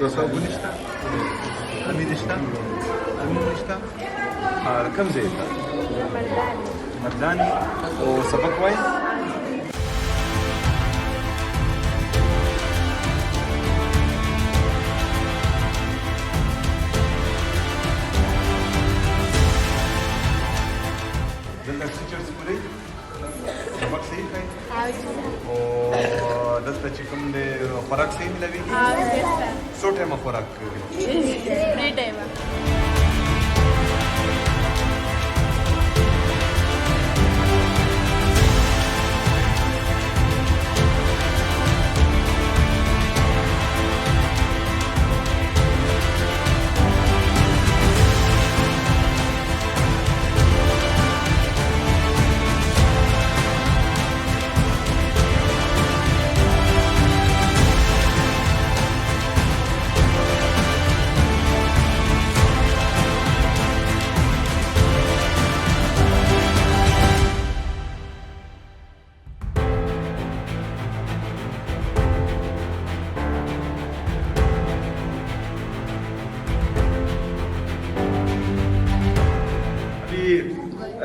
ونشتا أمي نشتا أمي نشتا كم زيتا مرداني وسبق وين دلك تيشرت كوري سبق سي خي دلته چې کوم د خوراک صحیح ملويږي څو ټایمه خوراک کوي 3 ټایمه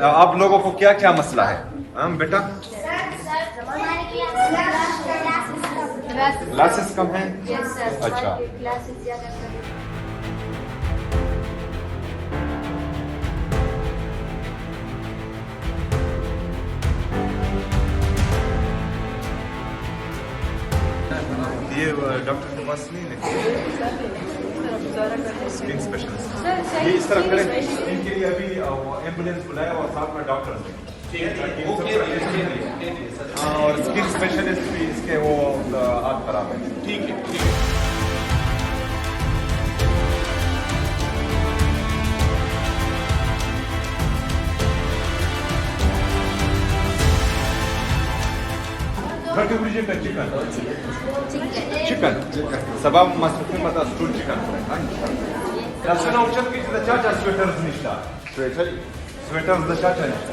आप लोगों को क्या क्या मसला है हम बेटा क्लासेस कम है अच्छा ये डॉक्टर के पास नहीं लेते स्किन स्पेशलिस्ट ये इस तरह करें इनके लिए अभी एम्बुलेंस बुलाया और साथ में डॉक्टर और स्किन स्पेशलिस्ट भी इसके वो हाथ खराब है ठीक है Какой ближе чикан? Чикан. Sabah masrafı mada stul чикан. Ya sen uçak ki de çaça sweater निश्ता. स्वेटर द çaça निश्ता.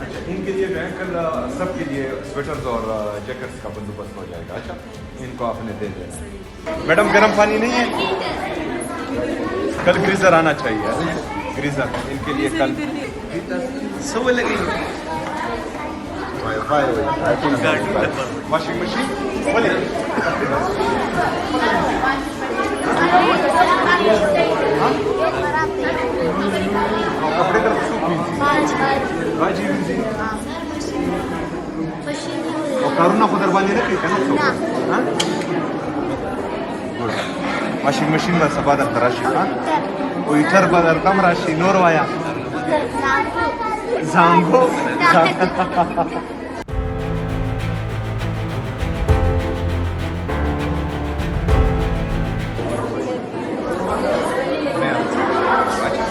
अच्छा इनके लिए बैंकल सबके लिए स्वेटर्स और जैकेट्स का बंदोबस्त हो जाएगा अच्छा इनको आपने दे देना मैडम गर्म पानी नहीं है कल ग्रीजर आना चाहिए ग्रीजर इनके लिए कल सब लगेंगे washing machine बोले कपड़े का सूख भाजी और करुणा खुदर बांधे ना कहीं ना washing machine में सब आदर राशि हाँ वो इधर बादर कम राशि नोर वाया Zango.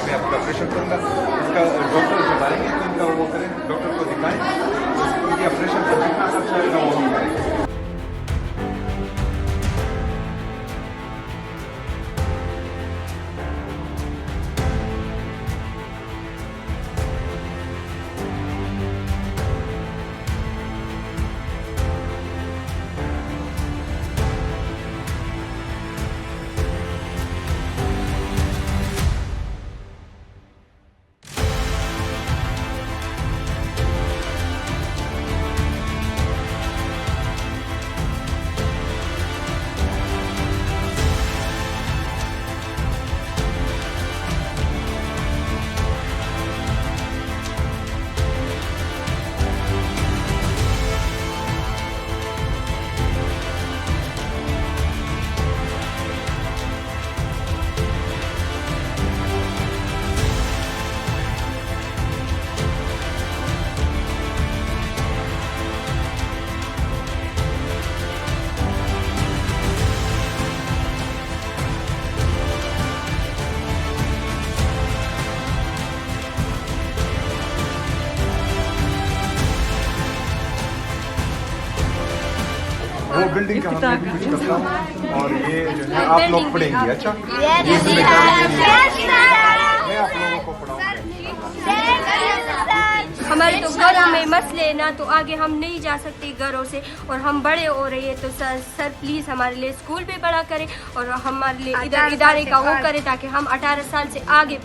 मैं आपका ऑपरेशन करूँगा इसका डॉक्टर जब आएंगे तो इनका वो करें डॉक्टर को दिखाएं इनकी ऑपरेशन का जितना खर्चा आएगा वो हम करेंगे वो बिल्डिंग का मैं भी कुछ करता हूँ और ये जो है आप लोग पढ़ेंगे अच्छा मैं आप लोगों को पढ़ाऊंगा हम हमारे तो घरों में मसले ना, तो आगे हम नहीं जा सकते घरों से, और हम बड़े हो रहे हैं। तो सर प्लीज़ हमारे लिए स्कूल भी बड़ा करें और हमारे लिए इदारे का वो करें, ताकि हम 18 साल से आगे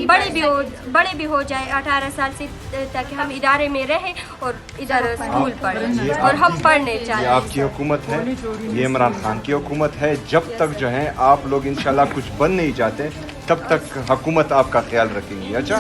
बड़े भी हो जाए 18 साल से, ताकि हम इदारे में रहें और इधर स्कूल पढ़ें और हम पढ़ने चाहें। ये आपकी हुकूमत है, ये इमरान खान की हुकूमत है। जब तक जो है आप लोग इंशाल्लाह कुछ बन नहीं जाते, तब तक हुकूमत आपका ख्याल रखेंगी। अच्छा।